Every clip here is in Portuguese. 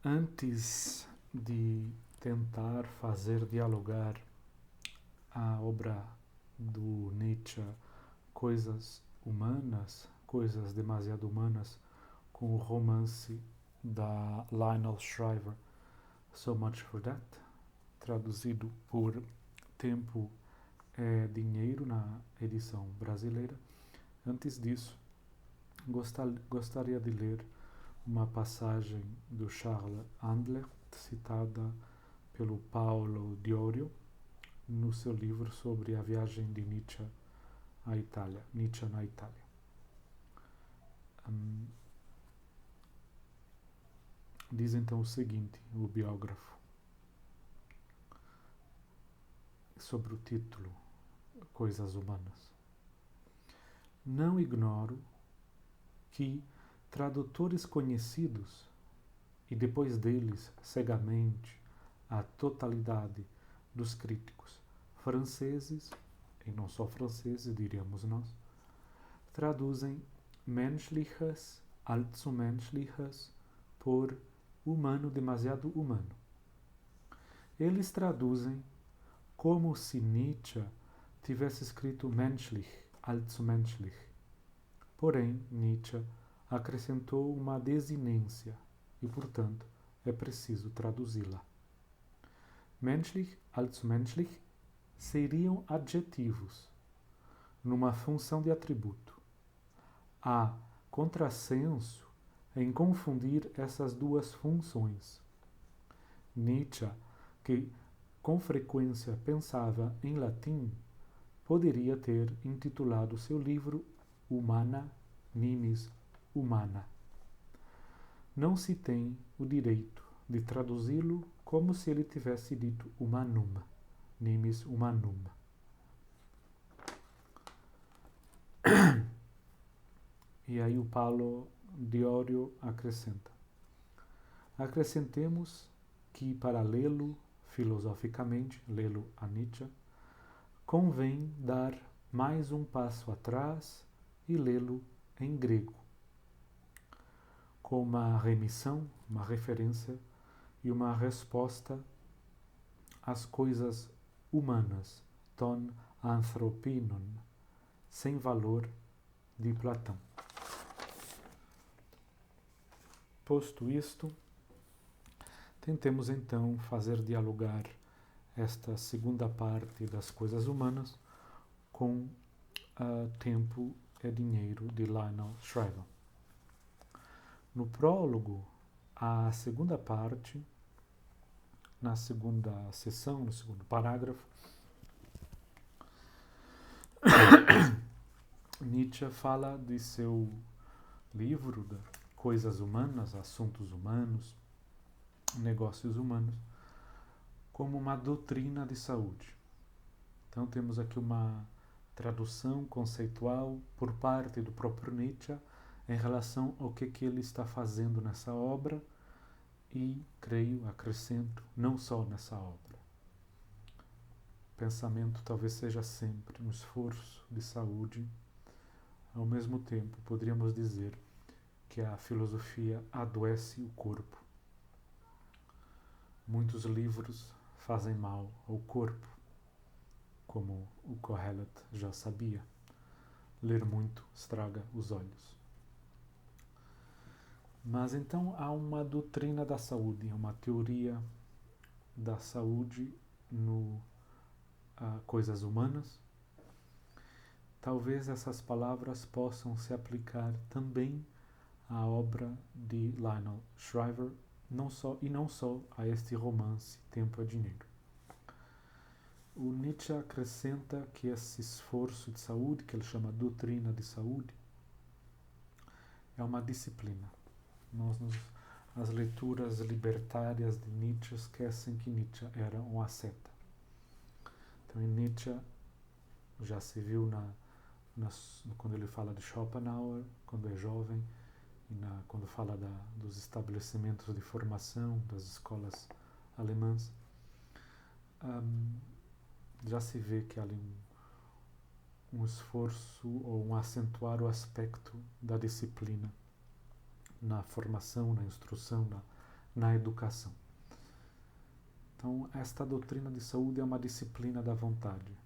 Antes de tentar fazer dialogar a obra do Nietzsche, Coisas Humanas, Coisas Demasiado Humanas, com o romance da Lionel Shriver, So Much for That, traduzido por Tempo é Dinheiro na edição brasileira. Antes disso, gostaria de ler uma passagem do Charles Handler, citada pelo Paulo Diorio, no seu livro sobre a viagem de Nietzsche à Itália, Nietzsche na Itália. Diz então o seguinte, o biógrafo, sobre o título Coisas Humanas. Não ignoro que tradutores conhecidos, e depois deles cegamente a totalidade dos críticos franceses, e não só franceses, diríamos nós, traduzem menschliches, allzu menschliches por humano demasiado humano. Eles traduzem como se Nietzsche tivesse escrito menschlich, allzu menschlich. Porém, Nietzsche acrescentou uma desinência e, portanto, é preciso traduzi-la. Menschlich, allzu menschlich seriam adjetivos, numa função de atributo. Há contrassenso em confundir essas duas funções. Nietzsche, que com frequência pensava em latim, poderia ter intitulado seu livro Humana Nimis Humana. Não se tem o direito de traduzi-lo como se ele tivesse dito humanum, nimis humanum. E aí o Paulo Diorio acrescenta. Acrescentemos que, para lê-lo filosoficamente, lê-lo a Nietzsche, convém dar mais um passo atrás e lê-lo em grego, com uma remissão, uma referência e uma resposta às coisas humanas, ton anthropinon, sem valor, de Platão. Posto isto, tentemos então fazer dialogar esta segunda parte das coisas humanas com Tempo é Dinheiro, de Lionel Shriver. No prólogo, a segunda parte, na segunda seção, no segundo parágrafo, Nietzsche fala de seu livro, de Coisas Humanas, Assuntos Humanos, Negócios Humanos, como uma doutrina de saúde. Então temos aqui uma tradução conceitual por parte do próprio Nietzsche em relação ao que ele está fazendo nessa obra e, creio, acrescento, não só nessa obra. O pensamento talvez seja sempre um esforço de saúde. Ao mesmo tempo, poderíamos dizer que a filosofia adoece o corpo. Muitos livros fazem mal ao corpo, como o Kohelet já sabia. Ler muito estraga os olhos. Mas então há uma doutrina da saúde, uma teoria da saúde no Coisas Humanas. Talvez essas palavras possam se aplicar também à obra de Lionel Shriver, não só a este romance Tempo é Dinheiro. O Nietzsche acrescenta que esse esforço de saúde, que ele chama doutrina de saúde, é uma disciplina. As leituras libertárias de Nietzsche esquecem que Nietzsche era um asceta. Então, em Nietzsche, já se viu quando ele fala de Schopenhauer, quando é jovem, e quando fala dos estabelecimentos de formação, das escolas alemãs, já se vê que há ali um esforço ou um acentuar o aspecto da disciplina na formação, na instrução, na educação. Então, esta doutrina de saúde é uma disciplina da vontade.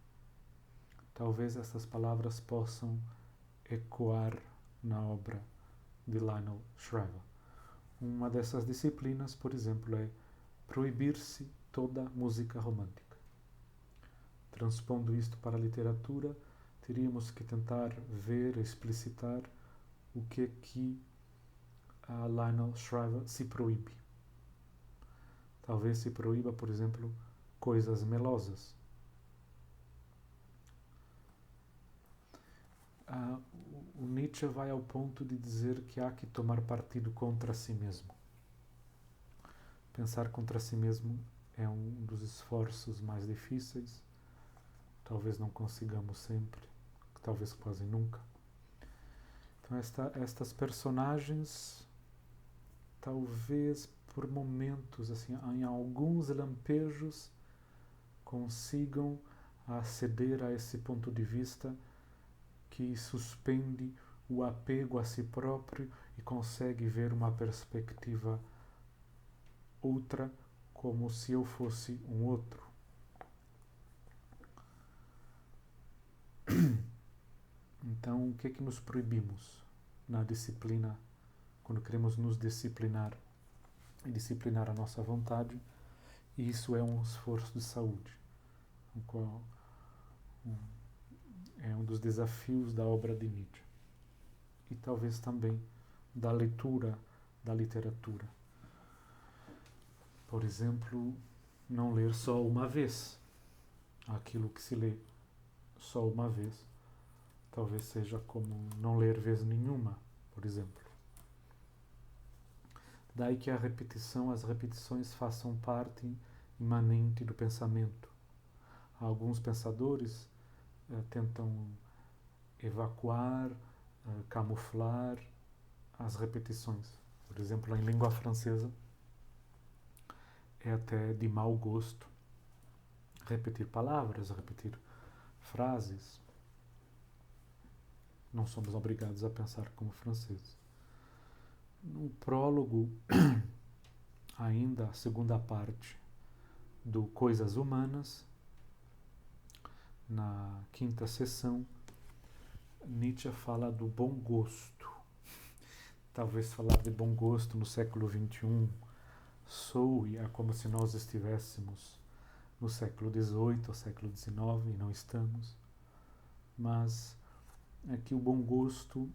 Talvez essas palavras possam ecoar na obra de Lionel Shriver. Uma dessas disciplinas, por exemplo, é proibir-se toda música romântica. Transpondo isto para a literatura, teríamos que tentar ver, explicitar o que a Lionel Shriver se proíbe. Talvez se proíba, por exemplo, coisas melosas. O Nietzsche vai ao ponto de dizer que há que tomar partido contra si mesmo. Pensar contra si mesmo é um dos esforços mais difíceis. Talvez não consigamos sempre, talvez quase nunca. Então estas personagens, talvez por momentos, assim, em alguns lampejos, consigam aceder a esse ponto de vista que suspende o apego a si próprio e consegue ver uma perspectiva outra, como se eu fosse um outro. Então, o que é que nos proibimos na disciplina, quando queremos nos disciplinar e disciplinar a nossa vontade? E isso é um esforço de saúde, o qual é um dos desafios da obra de Nietzsche. E talvez também da leitura, da literatura. Por exemplo, não ler só uma vez aquilo que se lê só uma vez. Talvez seja como não ler vez nenhuma, por exemplo. Daí que as repetições façam parte imanente do pensamento. Alguns pensadores tentam evacuar, camuflar as repetições. Por exemplo, em língua francesa, é até de mau gosto repetir palavras, repetir frases. Não somos obrigados a pensar como franceses. No prólogo, ainda a segunda parte do Coisas Humanas, na quinta sessão, Nietzsche fala do bom gosto. Talvez falar de bom gosto no século XXI soe como se nós estivéssemos no século XVIII ou século XIX, e não estamos. Mas é que o bom gosto,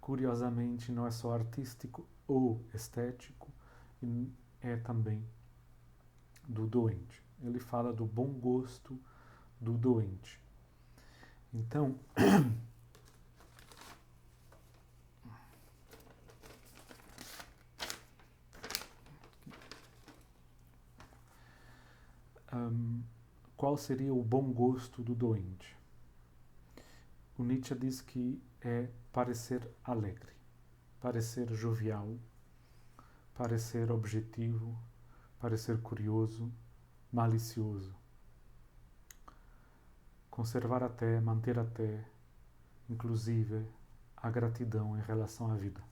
curiosamente, não é só artístico ou estético, é também do doente. Ele fala do bom gosto do doente. Então, qual seria o bom gosto do doente? O Nietzsche diz que é parecer alegre, parecer jovial, parecer objetivo, parecer curioso, malicioso. Conservar até, manter até, inclusive, a gratidão em relação à vida.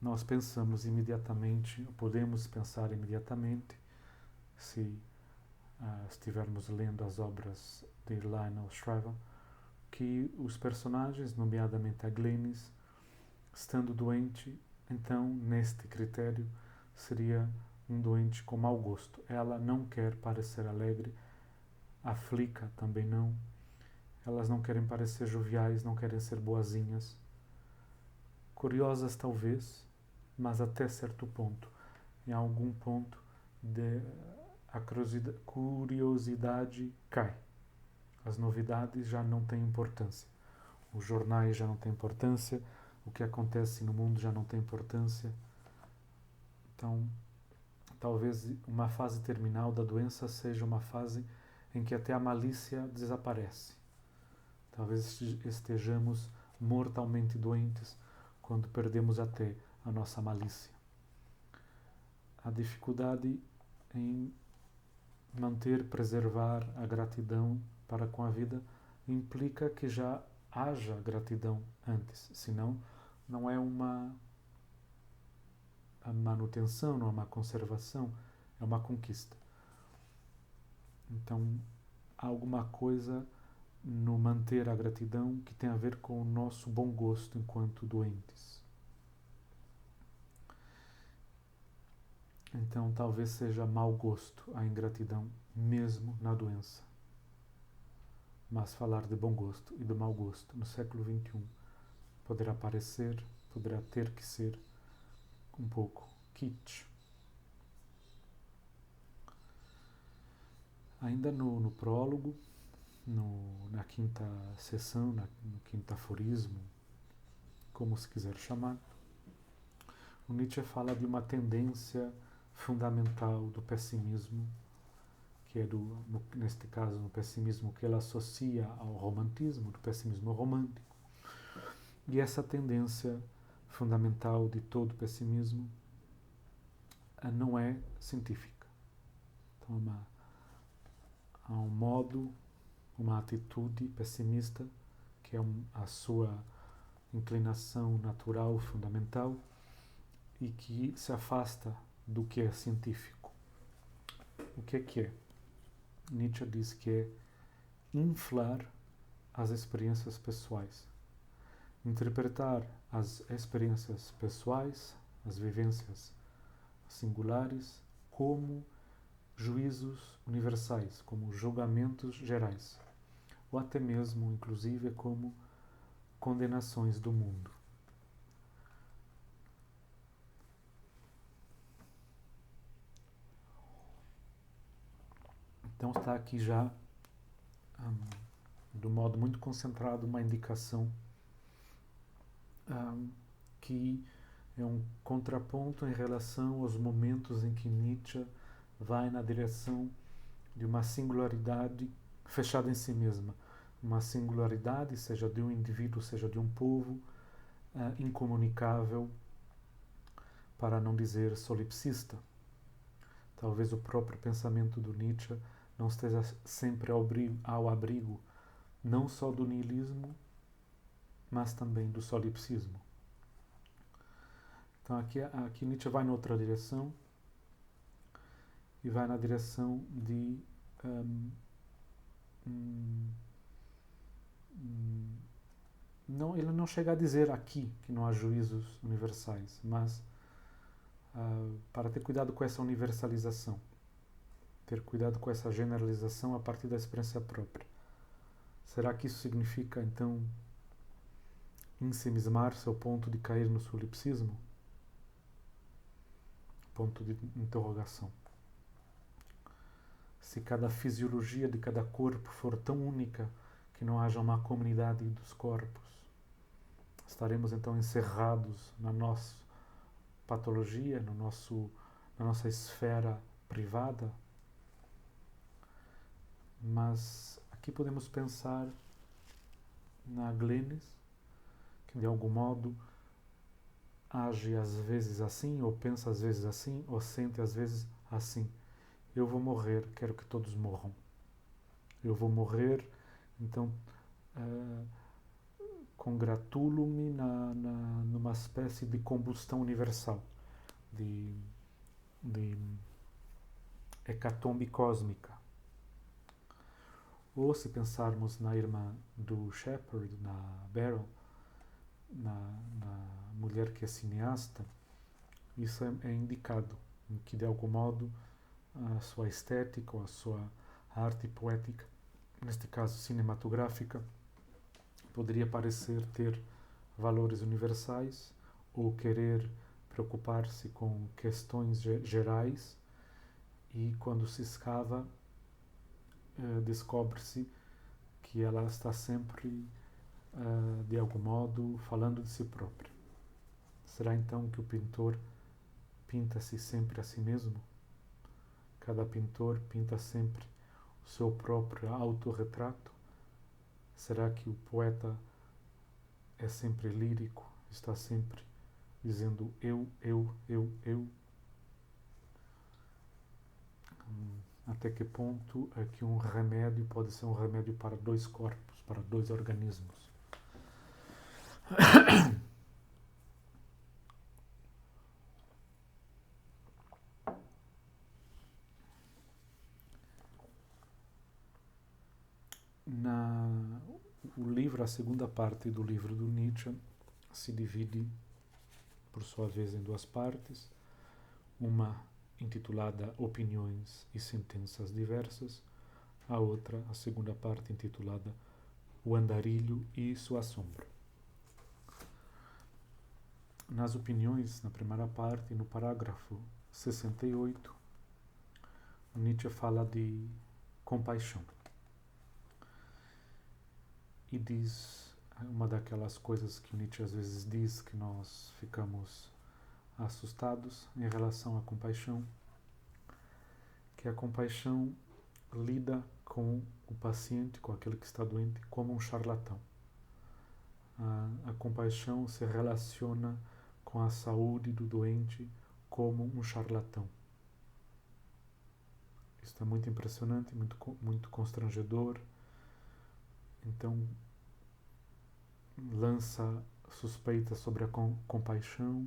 Nós pensamos imediatamente, podemos pensar imediatamente, se estivermos lendo as obras de Lionel Shriver, que os personagens, nomeadamente a Glenys, estando doente, então, neste critério, seria um doente com mau gosto. Ela não quer parecer alegre, a Flica também não. Elas não querem parecer joviais, não querem ser boazinhas. Curiosas talvez, mas até certo ponto. Em algum ponto, a curiosidade cai. As novidades já não têm importância. Os jornais já não têm importância. O que acontece no mundo já não tem importância. Então, talvez uma fase terminal da doença seja uma fase em que até a malícia desaparece. Talvez estejamos mortalmente doentes quando perdemos até a nossa malícia. A dificuldade em manter, preservar a gratidão para com a vida implica que já haja gratidão antes, senão não é uma manutenção, não é uma conservação, é uma conquista. Então, há alguma coisa no manter a gratidão que tem a ver com o nosso bom gosto enquanto doentes. Então, talvez seja mau gosto a ingratidão, mesmo na doença. Mas falar de bom gosto e de mau gosto no século XXI poderá parecer, poderá ter que ser um pouco kitsch. Ainda no prólogo, na quinta sessão, no quinto aforismo, como se quiser chamar, o Nietzsche fala de uma tendência fundamental do pessimismo, que é neste caso no pessimismo que ele associa ao romantismo, do pessimismo romântico. E essa tendência fundamental de todo pessimismo não é científica. Então há um modo, uma atitude pessimista que é a sua inclinação natural fundamental e que se afasta do que é científico. O que é? Nietzsche diz que é inflar as experiências pessoais. Interpretar as experiências pessoais, as vivências singulares, como juízos universais, como julgamentos gerais, ou até mesmo, inclusive, como condenações do mundo. Então está aqui já, de um modo muito concentrado, uma indicação que é um contraponto em relação aos momentos em que Nietzsche vai na direção de uma singularidade fechada em si mesma. Uma singularidade, seja de um indivíduo, seja de um povo, incomunicável, para não dizer solipsista. Talvez o próprio pensamento do Nietzsche não esteja sempre ao abrigo não só do niilismo, mas também do solipsismo. Então aqui Nietzsche vai noutra direção, e vai na direção de ele não chega a dizer aqui que não há juízos universais, mas para ter cuidado com essa universalização, ter cuidado com essa generalização a partir da experiência própria. Será que isso significa, então, ensimismar-se ao ponto de cair no solipsismo? Ponto de interrogação. Se cada fisiologia de cada corpo for tão única que não haja uma comunidade dos corpos, estaremos então encerrados na nossa patologia, na nossa esfera privada? Mas aqui podemos pensar na Glenis, que de algum modo age às vezes assim, ou pensa às vezes assim, ou sente às vezes assim. Eu vou morrer, quero que todos morram. Eu vou morrer, então congratulo-me numa espécie de combustão universal, de hecatombe cósmica. Ou se pensarmos na irmã do Shepard, na Beryl, na mulher que é cineasta, isso é indicado, em que de algum modo a sua estética ou a sua arte poética, neste caso cinematográfica, poderia parecer ter valores universais ou querer preocupar-se com questões gerais, e quando se escava descobre-se que ela está sempre de algum modo falando de si própria. Será então que o pintor pinta-se sempre a si mesmo? Cada pintor pinta sempre o seu próprio autorretrato? Será que o poeta é sempre lírico, está sempre dizendo eu? Até que ponto é que um remédio pode ser um remédio para dois corpos, para dois organismos? O livro, a segunda parte do livro do Nietzsche, se divide, por sua vez, em duas partes. Uma intitulada Opiniões e Sentenças Diversas, a outra, a segunda parte, intitulada O Andarilho e Sua Sombra. Nas opiniões, na primeira parte, no parágrafo 68, Nietzsche fala de compaixão. E diz, uma daquelas coisas que Nietzsche às vezes diz, que nós ficamos assustados em relação à compaixão, que a compaixão lida com o paciente, com aquele que está doente, como um charlatão. A compaixão se relaciona com a saúde do doente como um charlatão. Isso é muito impressionante, muito constrangedor. Então, lança suspeita sobre a compaixão,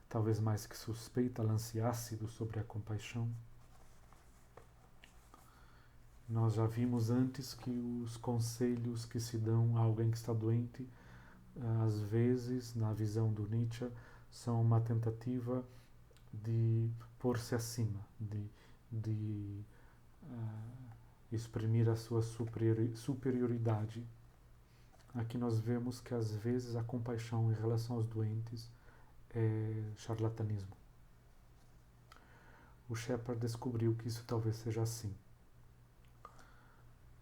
talvez mais que suspeita, lance ácido sobre a compaixão. Nós já vimos antes que os conselhos que se dão a alguém que está doente, às vezes, na visão do Nietzsche, são uma tentativa de pôr-se acima, de exprimir a sua superioridade. Aqui nós vemos que às vezes a compaixão em relação aos doentes é charlatanismo. O Shepard descobriu que isso talvez seja assim.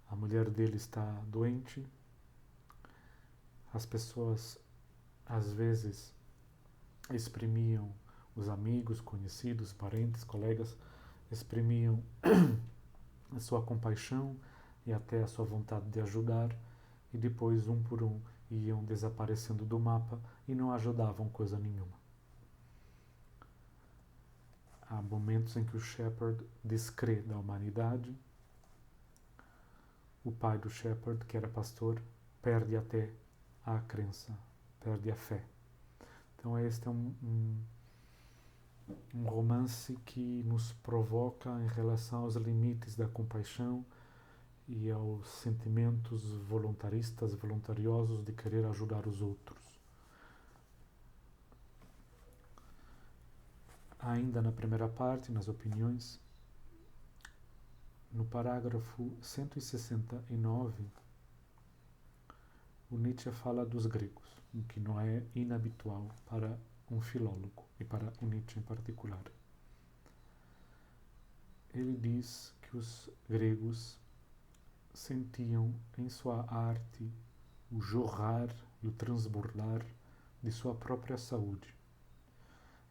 A mulher dele está doente, as pessoas às vezes exprimiam, os amigos, conhecidos, parentes, colegas, exprimiam a sua compaixão e até a sua vontade de ajudar, e depois, um por um, iam desaparecendo do mapa e não ajudavam coisa nenhuma. Há momentos em que o Shepard descrê da humanidade. O pai do Shepard, que era pastor, perde até a crença, perde a fé. Então este é um romance que nos provoca em relação aos limites da compaixão e aos sentimentos voluntaristas, voluntariosos de querer ajudar os outros. Ainda na primeira parte, nas opiniões, no parágrafo 169, o Nietzsche fala dos gregos, o que não é inabitual para um filólogo e para o Nietzsche em particular. Ele diz que os gregos sentiam em sua arte o jorrar e o transbordar de sua própria saúde.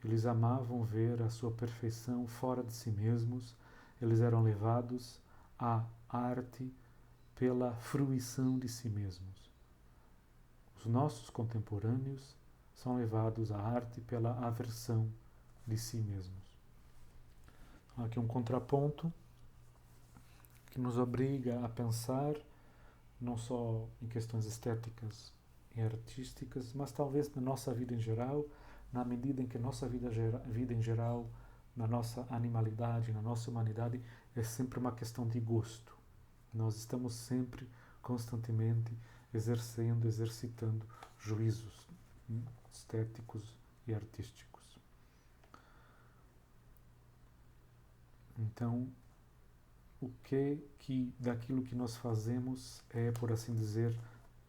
Eles amavam ver a sua perfeição fora de si mesmos, eles eram levados à arte pela fruição de si mesmos. Os nossos contemporâneos são levados à arte pela aversão de si mesmos. Aqui um contraponto que nos obriga a pensar não só em questões estéticas e artísticas, mas talvez na nossa vida em geral, na medida em que nossa vida em geral, na nossa animalidade, na nossa humanidade, é sempre uma questão de gosto. Nós estamos sempre, constantemente, exercitando juízos estéticos e artísticos. Então, o que daquilo que nós fazemos é, por assim dizer,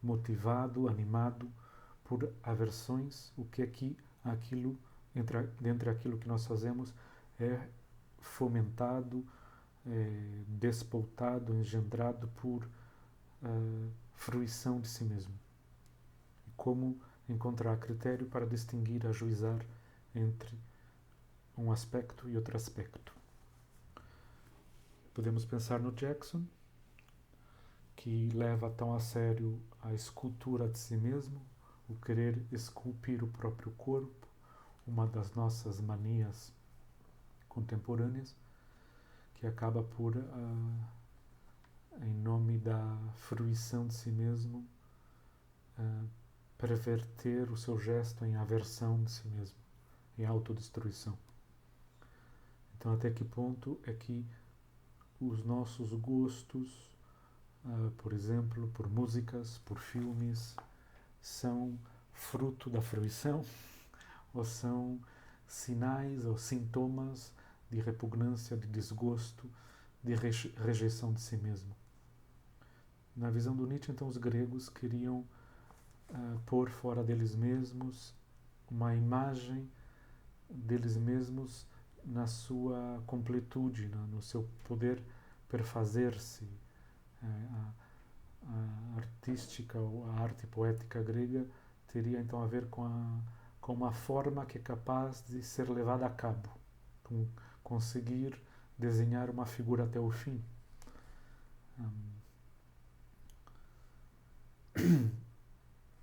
motivado, animado por aversões, o que aqui, aquilo, dentre aquilo que nós fazemos, é fomentado, despoutado, engendrado por fruição de si mesmo. E como encontrar critério para distinguir, ajuizar entre um aspecto e outro aspecto. Podemos pensar no Jackson, que leva tão a sério a escultura de si mesmo, o querer esculpir o próprio corpo, uma das nossas manias contemporâneas, que acaba por, em nome da fruição de si mesmo, perverter o seu gesto em aversão de si mesmo, em autodestruição. Então, até que ponto é que os nossos gostos por exemplo, por músicas, por filmes, são fruto da fruição ou são sinais ou sintomas de repugnância, de desgosto, de rejeição de si mesmo. Na visão do Nietzsche, então, os gregos queriam pôr fora deles mesmos uma imagem deles mesmos na sua completude, no seu poder perfazer-se. A artística ou a arte poética grega teria então a ver com uma forma que é capaz de ser levada a cabo, com conseguir desenhar uma figura até o fim.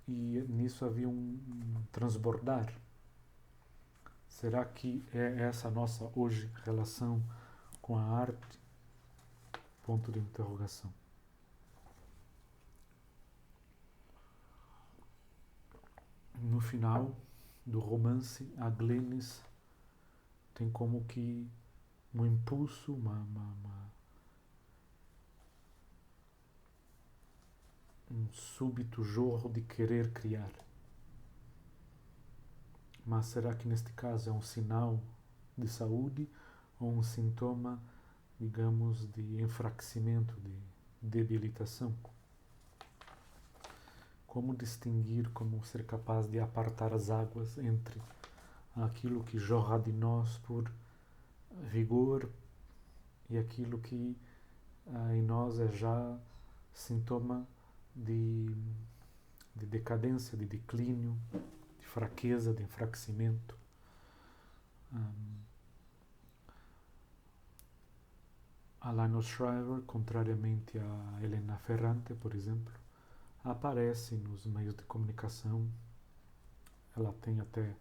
E nisso havia um transbordar. Será que é essa a nossa hoje relação com a arte? Ponto de interrogação. No final do romance, a Glenis tem como que um impulso, um súbito jorro de querer criar. Mas será que neste caso é um sinal de saúde ou um sintoma, digamos, de enfraquecimento, de debilitação? Como distinguir, como ser capaz de apartar as águas entre aquilo que jorra de nós por vigor e aquilo que em nós é já sintoma de decadência, de declínio, de fraqueza, de enfraquecimento. A Lionel Shriver, contrariamente a Elena Ferrante, por exemplo, aparece nos meios de comunicação. Ela tem até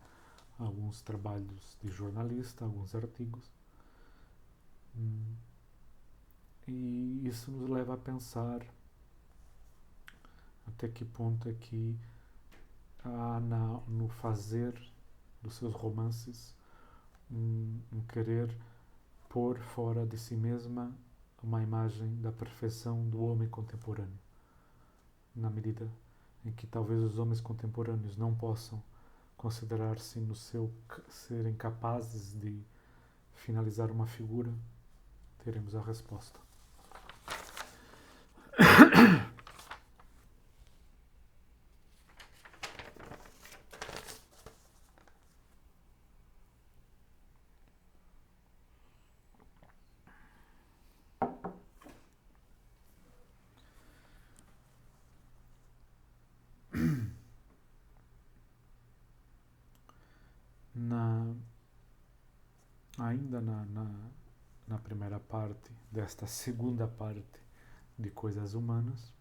alguns trabalhos de jornalista, alguns artigos. E isso nos leva a pensar até que ponto é que há no fazer dos seus romances um querer pôr fora de si mesma uma imagem da perfeição do homem contemporâneo, na medida em que talvez os homens contemporâneos não possam considerar-se no seu serem capazes de finalizar uma figura, teremos a resposta. Ainda na primeira parte desta segunda parte de Coisas Humanas,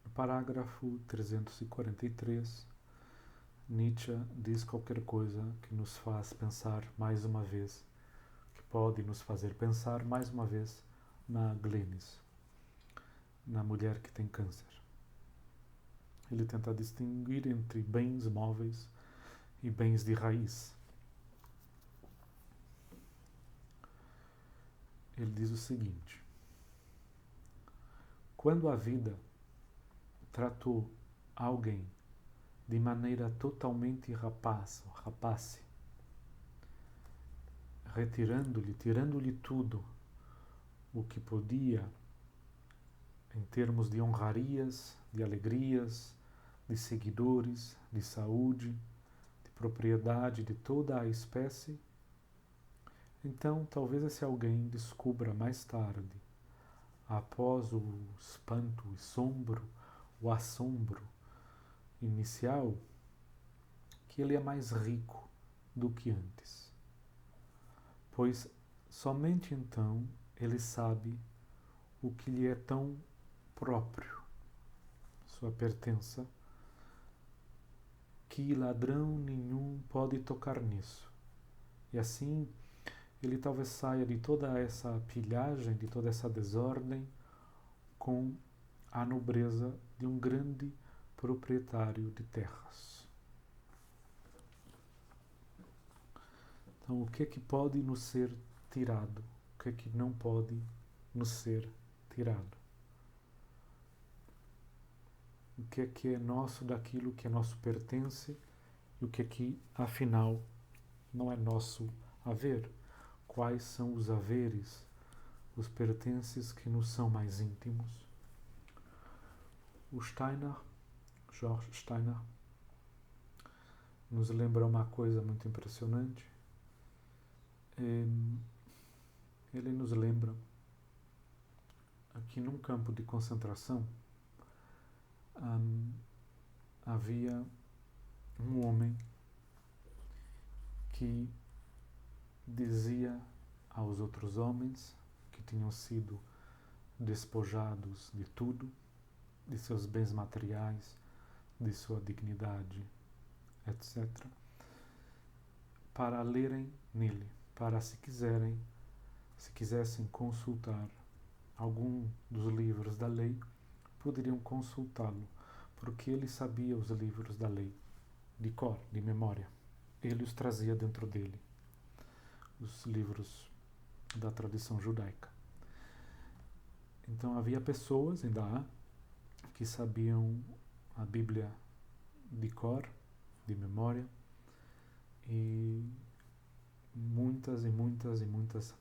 no parágrafo 343, Nietzsche diz qualquer coisa que nos faz pensar mais uma vez, que pode nos fazer pensar mais uma vez na Glenis, na mulher que tem câncer. Ele tenta distinguir entre bens móveis e bens de raiz. Ele diz o seguinte: quando a vida tratou alguém de maneira totalmente rapace, tirando-lhe tudo o que podia em termos de honrarias, de alegrias, de seguidores, de saúde, de propriedade de toda a espécie, então talvez esse alguém descubra mais tarde, após o espanto, o assombro inicial, que ele é mais rico do que antes. Pois somente então ele sabe o que lhe é tão próprio, sua pertença, que ladrão nenhum pode tocar nisso. E assim ele talvez saia de toda essa pilhagem, de toda essa desordem, com a nobreza de um grande proprietário de terras. Então, o que é que pode nos ser tirado? O que é que não pode nos ser tirado? o que é nosso daquilo que é nosso pertence e o que afinal não é nosso haver. Quais são os haveres, os pertences que nos são mais íntimos. O George Steiner, nos lembra uma coisa muito impressionante. Ele nos lembra que num campo de concentração havia um homem que dizia aos outros homens que tinham sido despojados de tudo, de seus bens materiais, de sua dignidade, etc., para lerem nele, para se quisessem consultar algum dos livros da lei, poderiam consultá-lo, porque ele sabia os livros da lei, de cor, de memória. Ele os trazia dentro dele, os livros da tradição judaica. Então havia pessoas, ainda há, que sabiam a Bíblia de cor, de memória, e muitas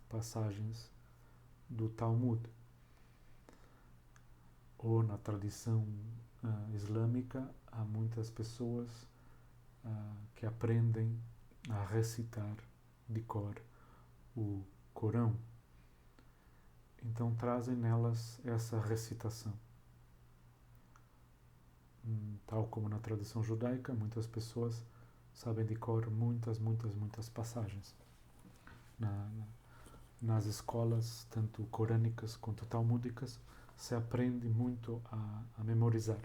passagens do Talmud. Ou na tradição islâmica, há muitas pessoas que aprendem a recitar de cor o Corão. Então trazem nelas essa recitação. Tal como na tradição judaica, muitas pessoas sabem de cor muitas passagens. Nas escolas, tanto corânicas quanto talmúdicas, se aprende muito a memorizar.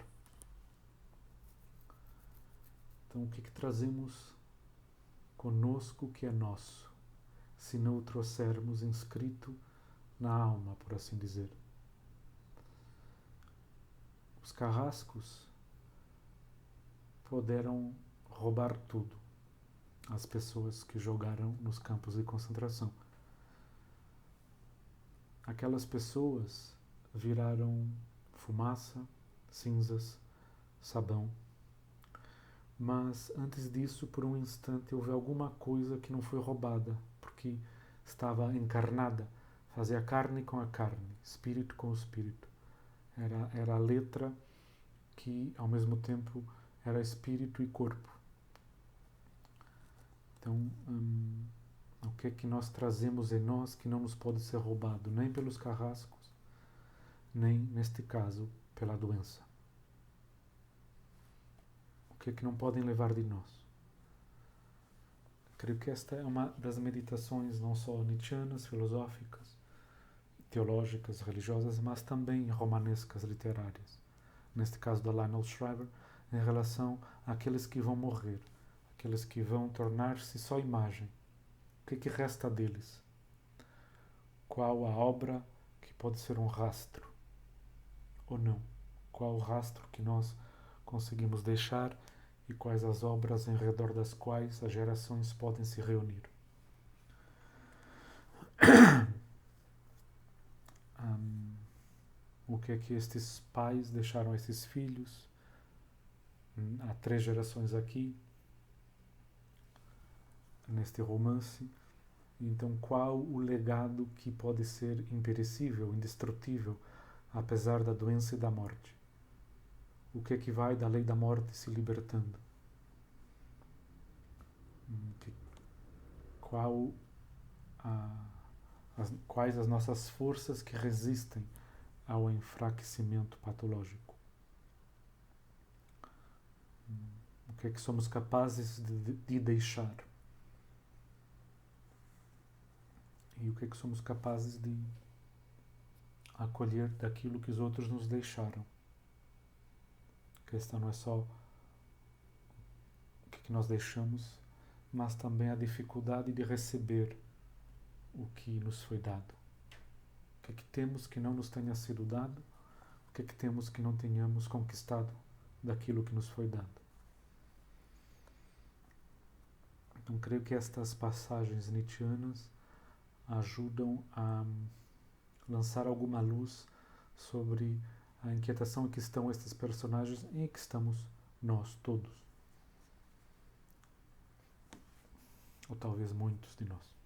Então, o que trazemos conosco que é nosso, se não o trouxermos inscrito na alma, por assim dizer? Os carrascos puderam roubar tudo, as pessoas que jogaram nos campos de concentração. Aquelas pessoas viraram fumaça, cinzas, sabão. Mas antes disso, por um instante, houve alguma coisa que não foi roubada, porque estava encarnada, fazia carne com a carne, espírito com o espírito. Era a letra que, ao mesmo tempo, era espírito e corpo. Então, o que é que nós trazemos em nós que não nos pode ser roubado, nem pelos carrascos, nem, neste caso, pela doença? O que é que não podem levar de nós? Creio que esta é uma das meditações não só nietzschianas, filosóficas, teológicas, religiosas, mas também romanescas, literárias. Neste caso da Lionel Shriver, em relação àqueles que vão morrer, aqueles que vão tornar-se só imagem. O que é que resta deles? Qual a obra que pode ser um rastro ou não? Qual o rastro que nós conseguimos deixar e quais as obras em redor das quais as gerações podem se reunir? O que é que estes pais deixaram a esses filhos? Há 3 gerações aqui, neste romance. Então, qual o legado que pode ser imperecível, indestrutível, apesar da doença e da morte? O que é que vai da lei da morte se libertando? Quais as nossas forças que resistem ao enfraquecimento patológico? O que é que somos capazes de deixar? E o que é que somos capazes de acolher daquilo que os outros nos deixaram? A questão não é só o que nós deixamos, mas também a dificuldade de receber o que nos foi dado. O que é que temos que não nos tenha sido dado? O que é que temos que não tenhamos conquistado daquilo que nos foi dado? Então, creio que estas passagens nietzschianas ajudam a lançar alguma luz sobre a inquietação em que estão estes personagens e em que estamos nós todos. Ou talvez muitos de nós.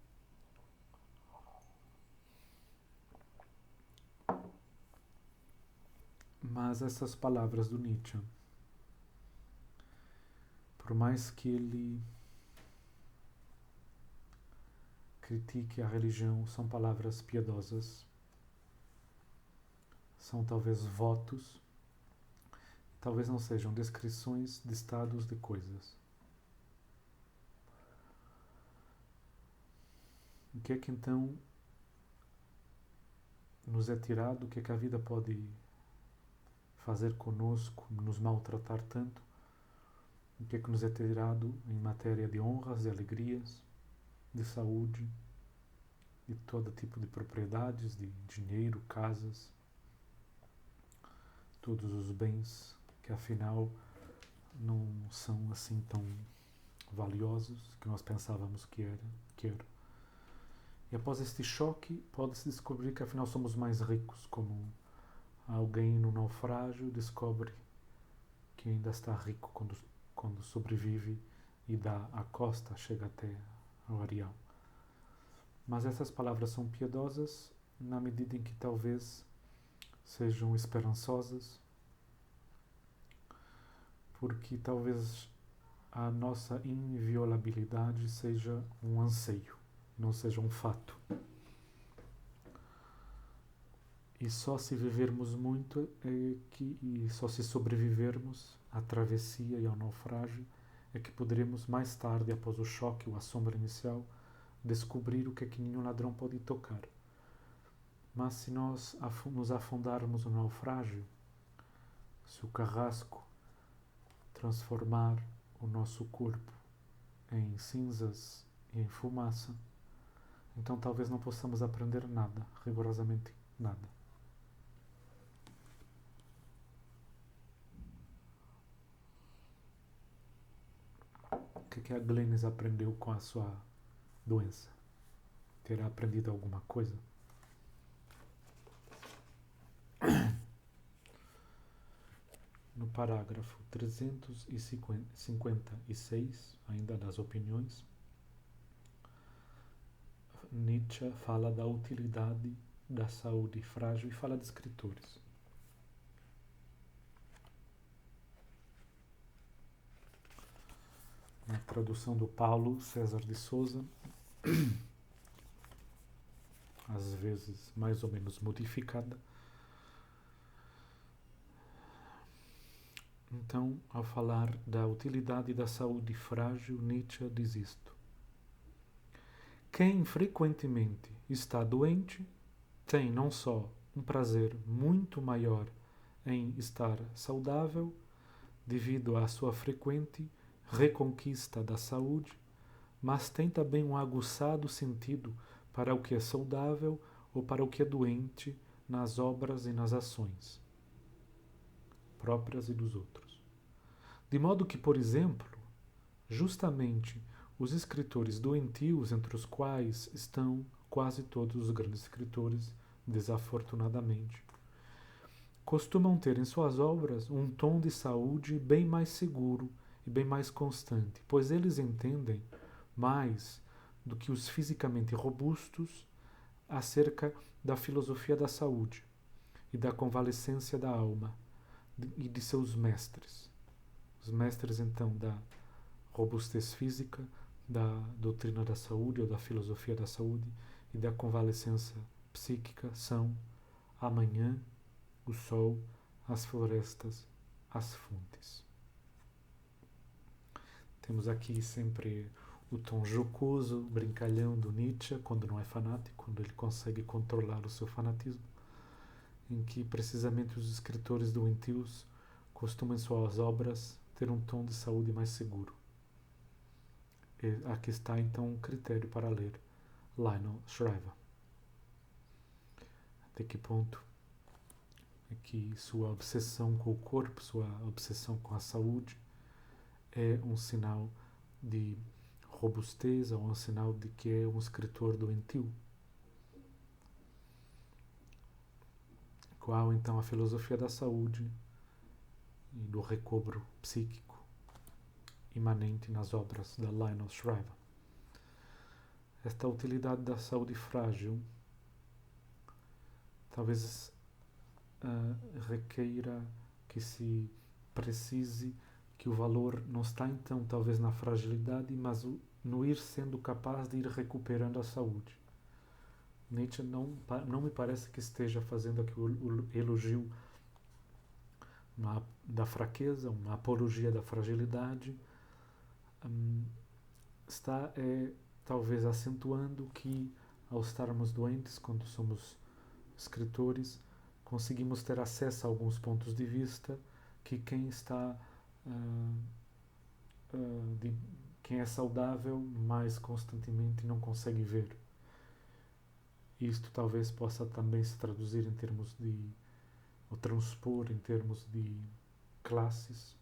Mas essas palavras do Nietzsche, por mais que ele critique a religião, são palavras piedosas, são talvez votos, talvez não sejam descrições de estados de coisas. O que é que então nos é tirado? O que é que a vida pode fazer conosco, nos maltratar tanto? O que é que nos é tirado em matéria de honras, de alegrias, de saúde, de todo tipo de propriedades, de dinheiro, casas, todos os bens que afinal não são assim tão valiosos que nós pensávamos que era. E após este choque, pode-se descobrir que afinal somos mais ricos, como alguém no naufrágio descobre que ainda está rico quando sobrevive e dá a costa, chega até ao areal. Mas essas palavras são piedosas na medida em que talvez sejam esperançosas, porque talvez a nossa inviolabilidade seja um anseio, não seja um fato. E só se vivermos muito e só se sobrevivermos à travessia e ao naufrágio é que poderemos mais tarde, após o choque ou a sombra inicial, descobrir o que é que nenhum ladrão pode tocar. Mas se nós nos afundarmos no naufrágio, se o carrasco transformar o nosso corpo em cinzas e em fumaça, então talvez não possamos aprender nada, rigorosamente nada. O que a Glennis aprendeu com a sua doença? Terá aprendido alguma coisa? No parágrafo 356, ainda das opiniões, Nietzsche fala da utilidade da saúde frágil e fala de escritores. Na tradução do Paulo César de Souza, às vezes mais ou menos modificada. Então, ao falar da utilidade da saúde frágil, Nietzsche diz isto: quem frequentemente está doente tem não só um prazer muito maior em estar saudável, devido à sua frequente reconquista da saúde, mas tem também um aguçado sentido para o que é saudável ou para o que é doente nas obras e nas ações próprias e dos outros. De modo que, por exemplo, justamente os escritores doentios, entre os quais estão quase todos os grandes escritores, desafortunadamente, costumam ter em suas obras um tom de saúde bem mais seguro e bem mais constante, pois eles entendem mais do que os fisicamente robustos acerca da filosofia da saúde e da convalescência da alma e de seus mestres. Os mestres, então, da robustez física, da doutrina da saúde ou da filosofia da saúde e da convalescência psíquica são a manhã, o sol, as florestas, as fontes. Temos aqui sempre o tom jocoso, brincalhão do Nietzsche, quando não é fanático, quando ele consegue controlar o seu fanatismo, em que precisamente os escritores doentios costumam em suas obras ter um tom de saúde mais seguro. E aqui está então um critério para ler Lionel Shriver. Até que ponto é que sua obsessão com o corpo, sua obsessão com a saúde é um sinal de robustez ou um sinal de que é um escritor doentio. Qual então a filosofia da saúde e do recobro psíquico imanente nas obras da Lionel Shriver. Esta utilidade da saúde frágil talvez requeira que se precise que o valor não está então talvez na fragilidade, mas no ir sendo capaz de ir recuperando a saúde. Nietzsche não me parece que esteja fazendo aqui o elogio da fraqueza, uma apologia da fragilidade. Está talvez acentuando que ao estarmos doentes, quando somos escritores, conseguimos ter acesso a alguns pontos de vista que quem está quem é saudável mais constantemente não consegue ver. Isto talvez possa também se traduzir em termos de, ou transpor em termos de classes,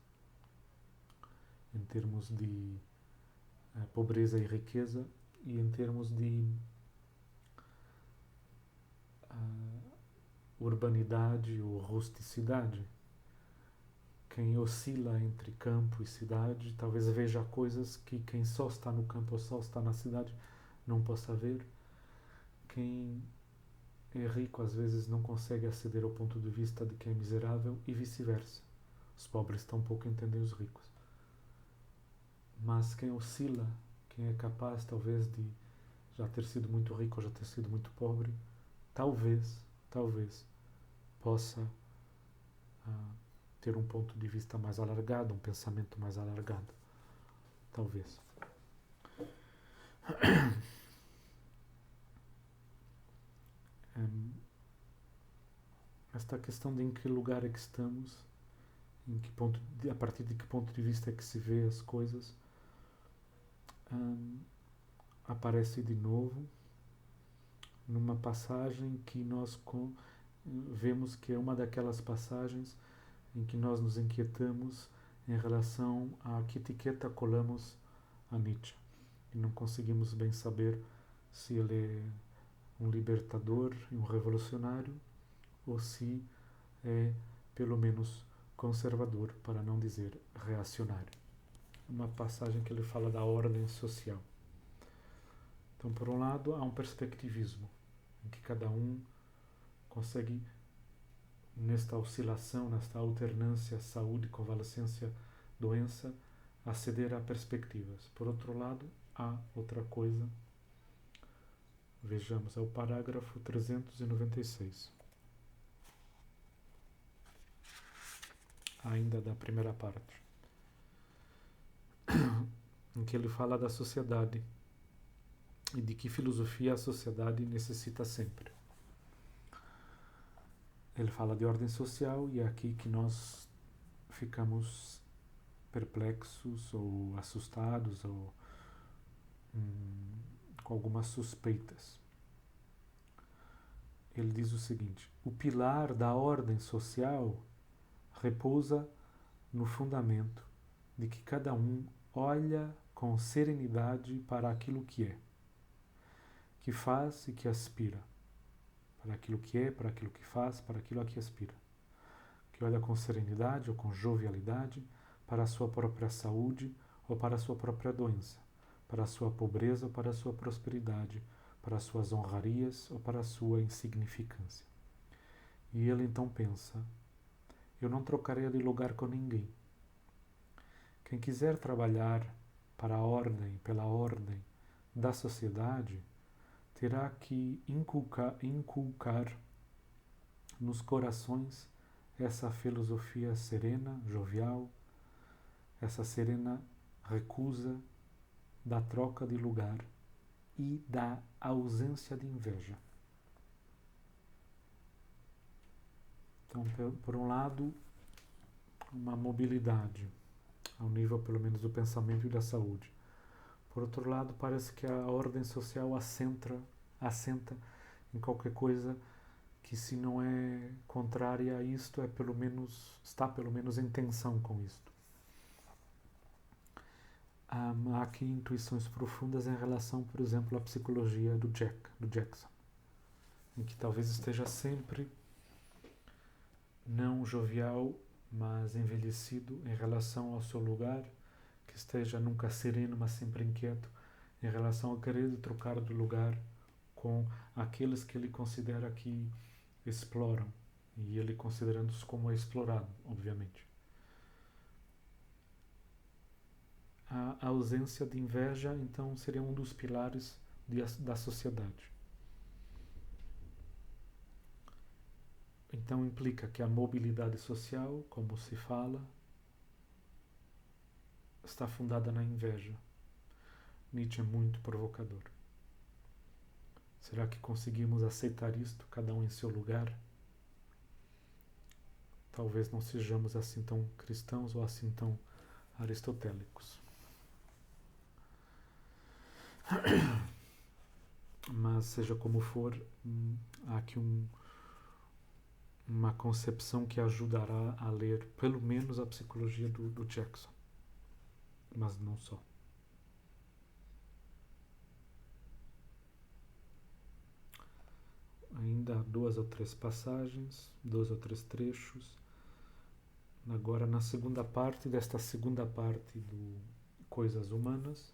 em termos de pobreza e riqueza, e em termos de urbanidade ou rusticidade. Quem oscila entre campo e cidade talvez veja coisas que quem só está no campo ou só está na cidade não possa ver. Quem é rico às vezes não consegue aceder ao ponto de vista de quem é miserável e vice-versa. Os pobres tampouco entendem os ricos. Mas quem oscila, quem é capaz talvez de já ter sido muito rico ou já ter sido muito pobre, talvez possa ter um ponto de vista mais alargado, um pensamento mais alargado. Talvez. Esta questão de em que lugar é que estamos, a partir de que ponto de vista é que se vê as coisas, aparece de novo numa passagem que nós vemos que é uma daquelas passagens em que nós nos inquietamos em relação a que etiqueta colamos a Nietzsche. E não conseguimos bem saber se ele é um libertador e um revolucionário ou se é, pelo menos, conservador, para não dizer reacionário. Uma passagem que ele fala da ordem social. Então, por um lado, há um perspectivismo, em que cada um consegue, nesta oscilação, nesta alternância saúde, convalescência, doença, aceder a perspectivas. Por outro lado, há outra coisa. Vejamos, é o parágrafo 396. Ainda da primeira parte, em que ele fala da sociedade e de que filosofia a sociedade necessita sempre. Ele fala de ordem social e é aqui que nós ficamos perplexos ou assustados ou com algumas suspeitas. Ele diz o seguinte: o pilar da ordem social repousa no fundamento de que cada um olha com serenidade para aquilo que faz e que aspira, para aquilo que é, para aquilo que faz, para aquilo a que aspira, que olha com serenidade ou com jovialidade para a sua própria saúde ou para a sua própria doença, para a sua pobreza ou para a sua prosperidade, para as suas honrarias ou para a sua insignificância. E ele então pensa: eu não trocaria de lugar com ninguém. Quem quiser trabalhar para a ordem, pela ordem da sociedade, terá que inculcar nos corações essa filosofia serena, jovial, essa serena recusa da troca de lugar e da ausência de inveja. Então, por um lado, uma mobilidade, ao nível pelo menos do pensamento e da saúde. Por outro lado, parece que a ordem social assenta em qualquer coisa que, se não é contrária a isto, está pelo menos em tensão com isto. Há aqui intuições profundas em relação, por exemplo, à psicologia do Jackson, em que talvez esteja sempre não jovial, mas envelhecido em relação ao seu lugar, que esteja nunca sereno, mas sempre inquieto, em relação a querer trocar de lugar com aqueles que ele considera que exploram, e ele considerando-se como explorado, obviamente. A ausência de inveja, então, seria um dos pilares da sociedade. Então implica que a mobilidade social, como se fala, está fundada na inveja. Nietzsche é muito provocador. Será que conseguimos aceitar isto, cada um em seu lugar? Talvez não sejamos assim tão cristãos ou assim tão aristotélicos. Mas seja como for, há aqui uma concepção que ajudará a ler pelo menos a psicologia do Jackson, mas não só. Ainda há 2 ou 3 passagens, 2 ou 3 trechos. Agora na segunda parte desta segunda parte do Coisas Humanas,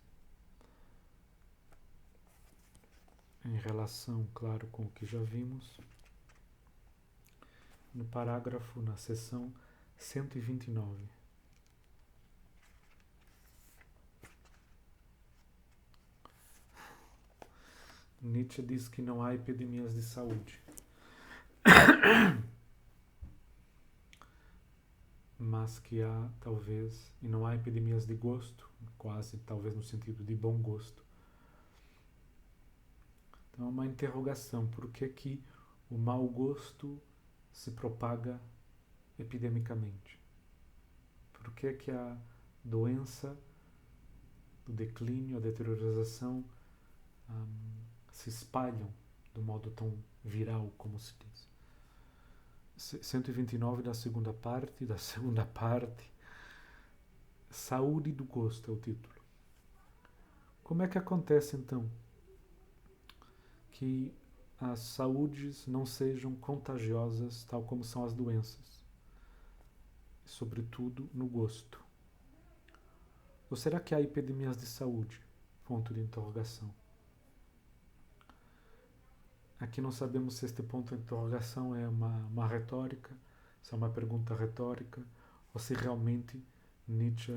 em relação, claro, com o que já vimos, no parágrafo, na seção 129. Nietzsche diz que não há epidemias de saúde, mas que há, talvez, e não há epidemias de gosto, quase, talvez no sentido de bom gosto. Então é uma interrogação, por que o mau gosto se propaga epidemicamente? Por que a doença, o declínio, a deteriorização se espalham de um modo tão viral, como se diz? 129 da segunda parte, Saúde do Gosto é o título. Como é que acontece então que as saúdes não sejam contagiosas tal como são as doenças? Sobretudo no gosto. Ou será que há epidemias de saúde? Ponto de interrogação. Aqui não sabemos se este ponto de interrogação é uma retórica, se é uma pergunta retórica, ou se realmente Nietzsche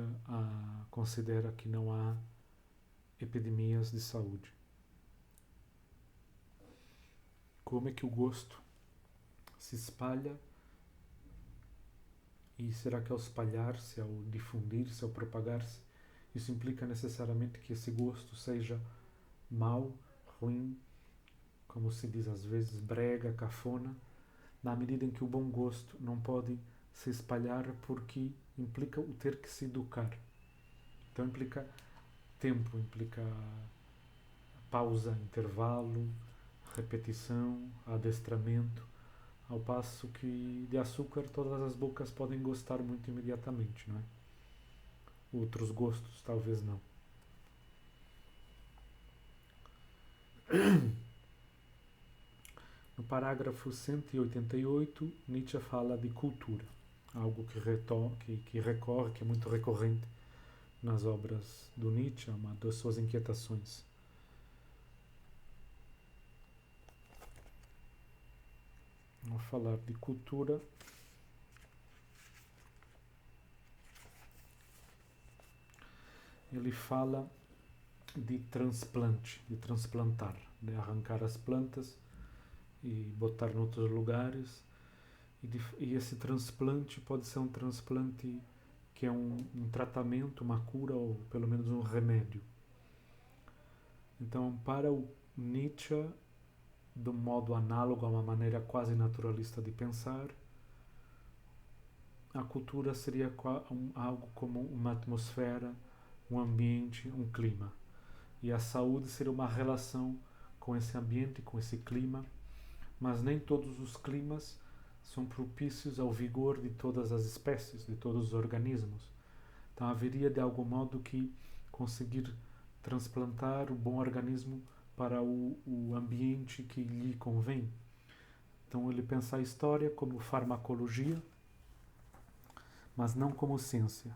considera que não há epidemias de saúde. Como é que o gosto se espalha? E será que ao espalhar-se, ao difundir-se, ao propagar-se, isso implica necessariamente que esse gosto seja mau, ruim, como se diz às vezes, brega, cafona, na medida em que o bom gosto não pode se espalhar porque implica o ter que se educar. Então implica tempo, implica pausa, intervalo, repetição, adestramento, ao passo que de açúcar todas as bocas podem gostar muito imediatamente, não é? Outros gostos talvez não. No parágrafo 188, Nietzsche fala de cultura, algo que recorre, que é muito recorrente nas obras do Nietzsche, uma das suas inquietações. Ao falar de cultura, ele fala de transplante, de transplantar, de arrancar as plantas e botar noutros lugares. E esse transplante pode ser um transplante que é um tratamento, uma cura ou pelo menos um remédio. Então, para o Nietzsche, de um modo análogo a uma maneira quase naturalista de pensar, a cultura seria algo como uma atmosfera, um ambiente, um clima. E a saúde seria uma relação com esse ambiente, com esse clima, mas nem todos os climas são propícios ao vigor de todas as espécies, de todos os organismos. Então haveria de algum modo que conseguir transplantar o bom organismo para o ambiente que lhe convém. Então ele pensa a história como farmacologia, mas não como ciência.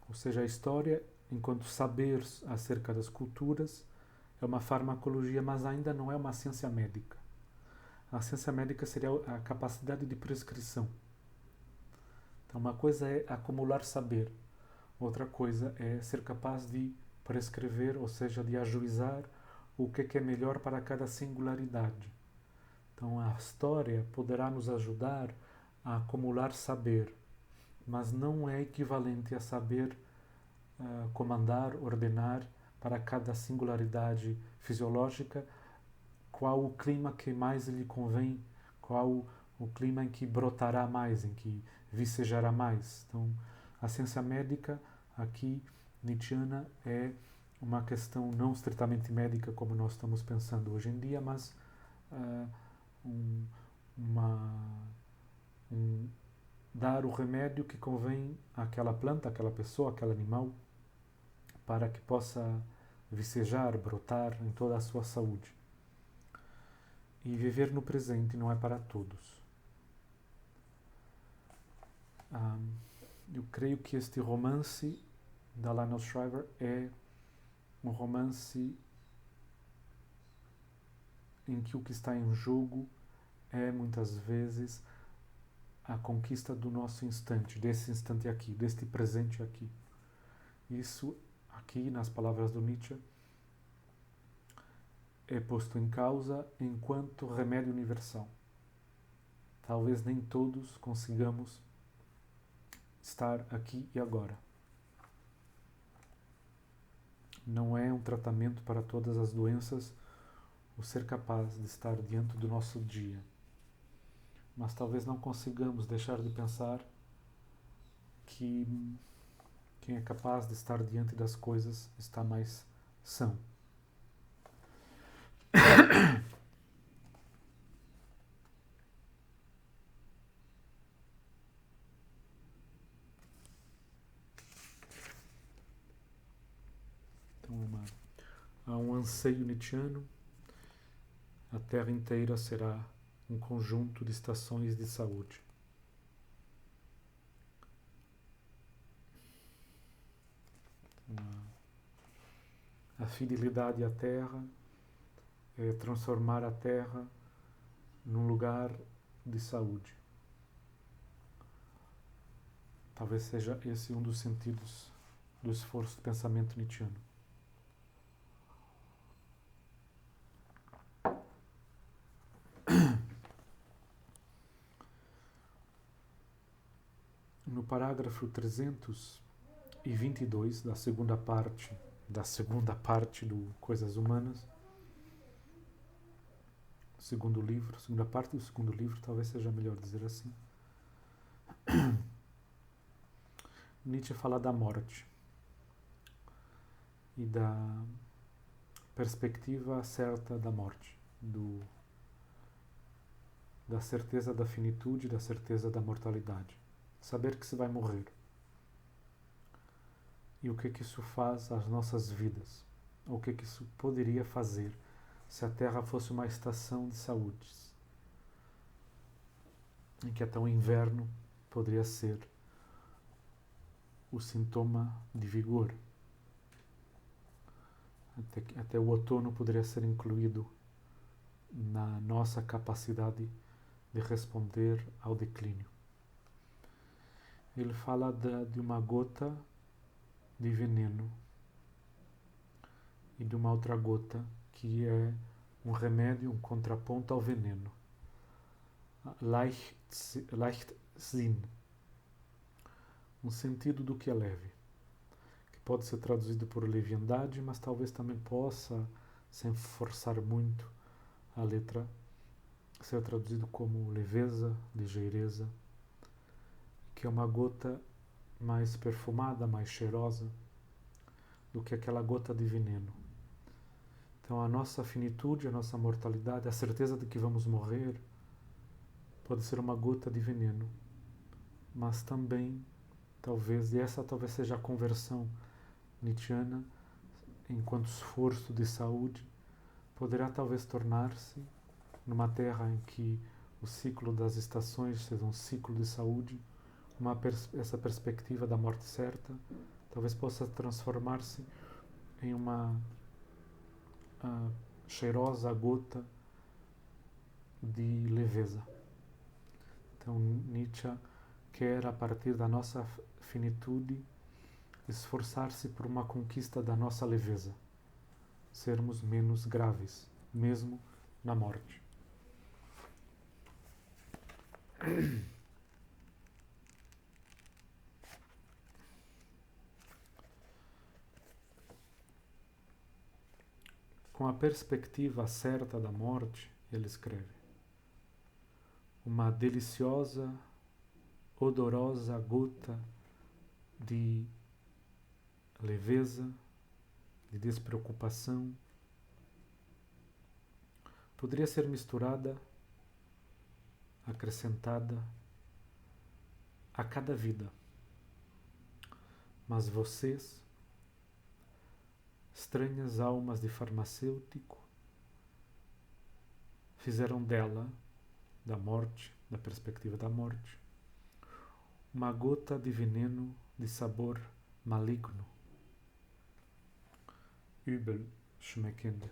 Ou seja, a história, enquanto saber acerca das culturas, é uma farmacologia, mas ainda não é uma ciência médica. A ciência médica seria a capacidade de prescrição. Então, uma coisa é acumular saber, outra coisa é ser capaz de prescrever, ou seja, de ajuizar o que é melhor para cada singularidade. Então, a história poderá nos ajudar a acumular saber, mas não é equivalente a saber comandar, ordenar para cada singularidade fisiológica qual o clima que mais lhe convém, qual o clima em que brotará mais, em que vicejará mais. Então, a ciência médica aqui, nietzschiana, é uma questão não estritamente médica como nós estamos pensando hoje em dia, mas dar o remédio que convém àquela planta, àquela pessoa, àquele animal, para que possa vicejar, brotar em toda a sua saúde. E viver no presente não é para todos. Eu creio que este romance da Lionel Shriver é um romance em que o que está em jogo é muitas vezes a conquista do nosso instante, desse instante aqui, deste presente aqui. Isso aqui, nas palavras do Nietzsche, é posto em causa enquanto remédio universal. Talvez nem todos consigamos estar aqui e agora. Não é um tratamento para todas as doenças o ser capaz de estar diante do nosso dia. Mas talvez não consigamos deixar de pensar que quem é capaz de estar diante das coisas está mais são. Então há um anseio nietzschiano. A Terra inteira será um conjunto de estações de saúde. A fidelidade à Terra é transformar a Terra num lugar de saúde. Talvez seja esse um dos sentidos do esforço de pensamento nietzschiano. No parágrafo 322 da segunda parte do Coisas Humanas, segunda parte do segundo livro, talvez seja melhor dizer assim, Nietzsche fala da morte e da perspectiva certa da morte, da certeza da finitude, da certeza da mortalidade. Saber que se vai morrer. E o que isso faz às nossas vidas? O que isso poderia fazer se a Terra fosse uma estação de saúde? Em que até o inverno poderia ser o sintoma de vigor. Até o outono poderia ser incluído na nossa capacidade de responder ao declínio. Ele fala de uma gota de veneno e de uma outra gota que é um remédio, um contraponto ao veneno. Leichtsinn, um sentido do que é leve, que pode ser traduzido por leviandade, mas talvez também possa, sem forçar muito a letra, ser traduzido como leveza, ligeireza, que é uma gota mais perfumada, mais cheirosa do que aquela gota de veneno. Então a nossa finitude, a nossa mortalidade, a certeza de que vamos morrer, pode ser uma gota de veneno, mas também e essa talvez seja a conversão nietzschiana, enquanto esforço de saúde, poderá talvez tornar-se, numa terra em que o ciclo das estações seja um ciclo de saúde, essa perspectiva da morte certa talvez possa transformar-se em uma cheirosa gota de leveza. Então Nietzsche quer, a partir da nossa finitude, esforçar-se por uma conquista da nossa leveza, sermos menos graves, mesmo na morte. Com a perspectiva certa da morte, ele escreve: uma deliciosa, odorosa gota de leveza, de despreocupação, poderia ser misturada, acrescentada a cada vida. Mas vocês, estranhas almas de farmacêutico, fizeram dela, da morte, da perspectiva da morte, uma gota de veneno de sabor maligno. Übel schmeckend.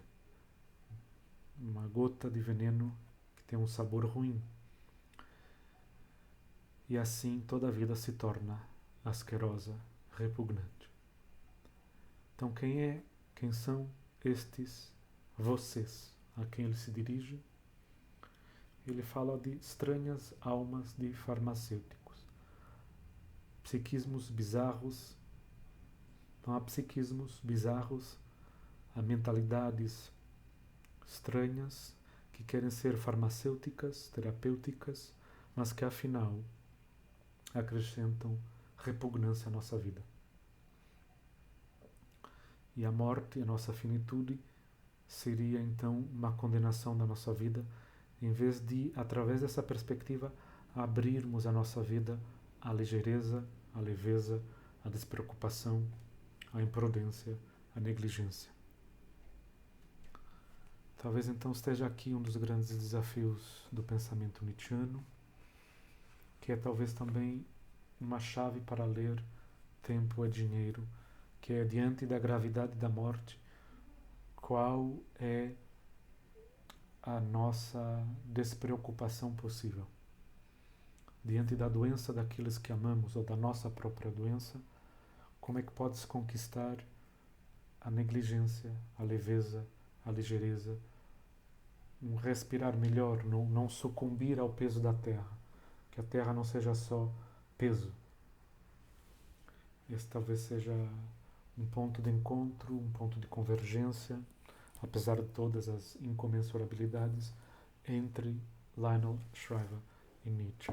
Uma gota de veneno que tem um sabor ruim. E assim toda a vida se torna asquerosa, repugnante. Então quem são estes vocês a quem ele se dirige? Ele fala de estranhas almas de farmacêuticos, psiquismos bizarros. Então há psiquismos bizarros, há mentalidades estranhas que querem ser farmacêuticas, terapêuticas, mas que afinal acrescentam repugnância à nossa vida. E a morte, a nossa finitude, seria então uma condenação da nossa vida, em vez de, através dessa perspectiva, abrirmos a nossa vida à ligeireza, à leveza, à despreocupação, à imprudência, à negligência. Talvez então esteja aqui um dos grandes desafios do pensamento nietzschiano, que é talvez também uma chave para ler Tempo é Dinheiro, que é, diante da gravidade da morte, qual é a nossa despreocupação possível. Diante da doença daqueles que amamos ou da nossa própria doença, como é que pode-se conquistar a negligência, a leveza, a ligeireza, um respirar melhor, não sucumbir ao peso da terra, que a terra não seja só peso. Esse talvez seja um ponto de encontro, um ponto de convergência, apesar de todas as incomensurabilidades, entre Lionel Shriver e Nietzsche.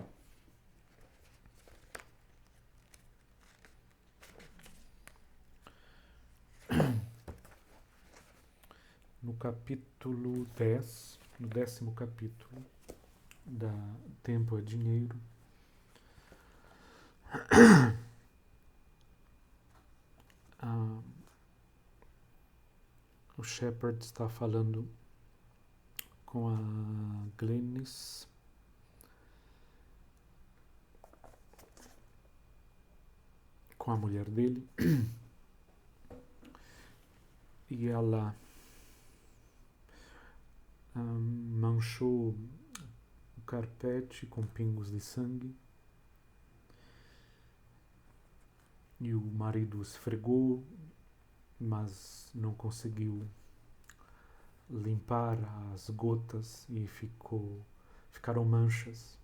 No capítulo 10, no 10º capítulo da Tempo é Dinheiro, o Shepard está falando com a Glennis, com a mulher dele, e ela manchou o carpete com pingos de sangue, e o marido esfregou, mas não conseguiu limpar as gotas e ficaram manchas.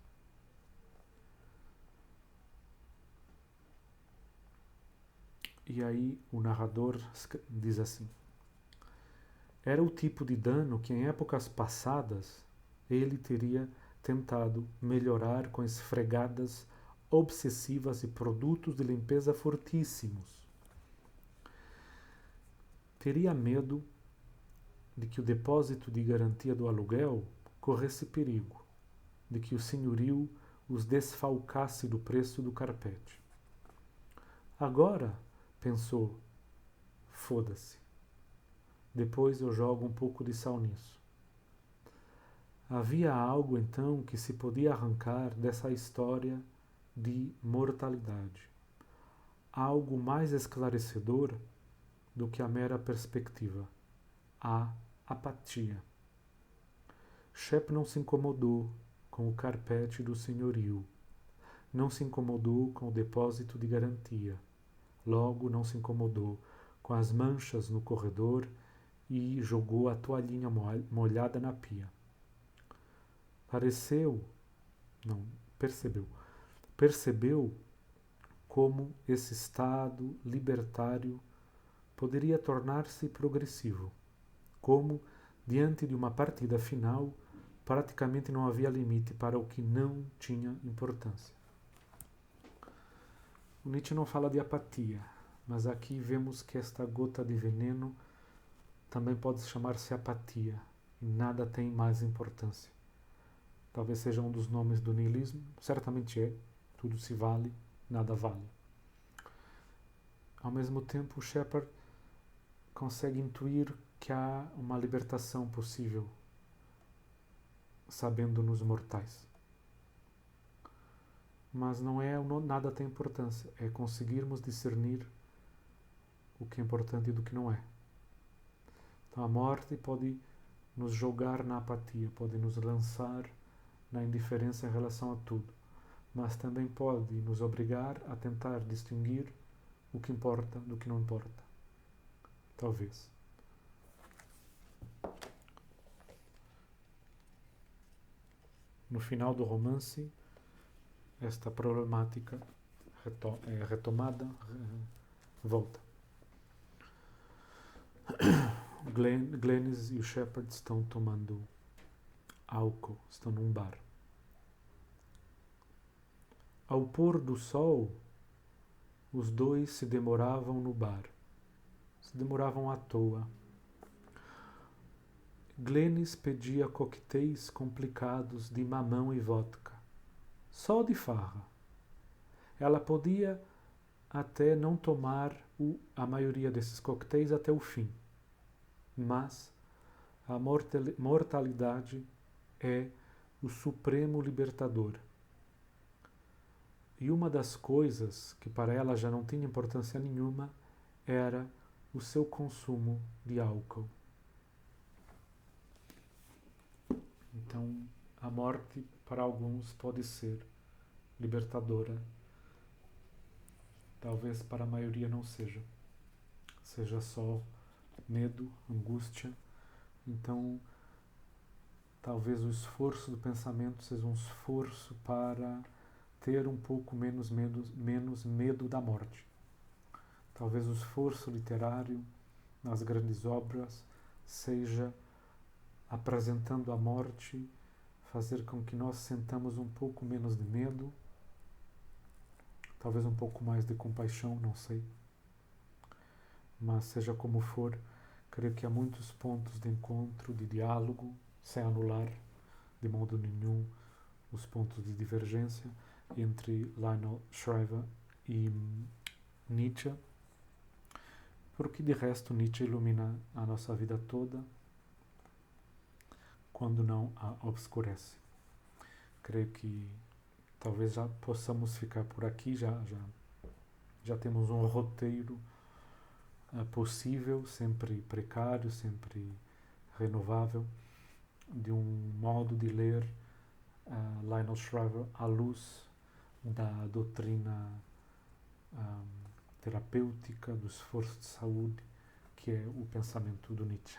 E aí o narrador diz assim: era o tipo de dano que em épocas passadas ele teria tentado melhorar com esfregadas obsessivas e produtos de limpeza fortíssimos. Teria medo de que o depósito de garantia do aluguel corresse perigo, de que o senhorio os desfalcasse do preço do carpete. Agora, pensou, foda-se. Depois eu jogo um pouco de sal nisso. Havia algo então que se podia arrancar dessa história de mortalidade. Algo mais esclarecedor do que a mera perspectiva. A apatia. Shep não se incomodou com o carpete do senhorio. Não se incomodou com o depósito de garantia. Logo, não se incomodou com as manchas no corredor e jogou a toalhinha molhada na pia. Percebeu como esse estado libertário poderia tornar-se progressivo, como, diante de uma partida final, praticamente não havia limite para o que não tinha importância. O Nietzsche não fala de apatia, mas aqui vemos que esta gota de veneno também pode chamar-se apatia, e nada tem mais importância. Talvez seja um dos nomes do niilismo, certamente é, tudo se vale, nada vale. Ao mesmo tempo, Shepard consegue intuir que há uma libertação possível, sabendo nos mortais. Mas não é nada tem importância, é conseguirmos discernir o que é importante e do que não é. Então a morte pode nos jogar na apatia, pode nos lançar na indiferença em relação a tudo, mas também pode nos obrigar a tentar distinguir o que importa do que não importa. Talvez. No final do romance, esta problemática é retomada, volta. Glennis e o Shepard estão tomando álcool, estão num bar. Ao pôr do sol, os dois se demoravam no bar. Se demoravam à toa. Glennis pedia coquetéis complicados de mamão e vodka. Só de farra. Ela podia até não tomar a maioria desses coquetéis até o fim. Mas a mortalidade é o supremo libertador. E uma das coisas que para ela já não tinha importância nenhuma era o seu consumo de álcool. Então, a morte para alguns pode ser libertadora. Talvez para a maioria não seja. Seja só medo, angústia. Então, talvez o esforço do pensamento seja um esforço para ter um pouco menos medo da morte. Talvez o esforço literário nas grandes obras seja, apresentando a morte, fazer com que nós sentamos um pouco menos de medo, talvez um pouco mais de compaixão, não sei. Mas seja como for, creio que há muitos pontos de encontro, de diálogo, sem anular de modo nenhum os pontos de divergência entre Lionel Shriver e Nietzsche, porque de resto Nietzsche ilumina a nossa vida toda, quando não a obscurece. Creio que talvez já possamos ficar por aqui, já temos um roteiro possível, sempre precário, sempre renovável, de um modo de ler Lionel Shriver à luz da doutrina terapêutica, do esforço de saúde, que é o pensamento do Nietzsche.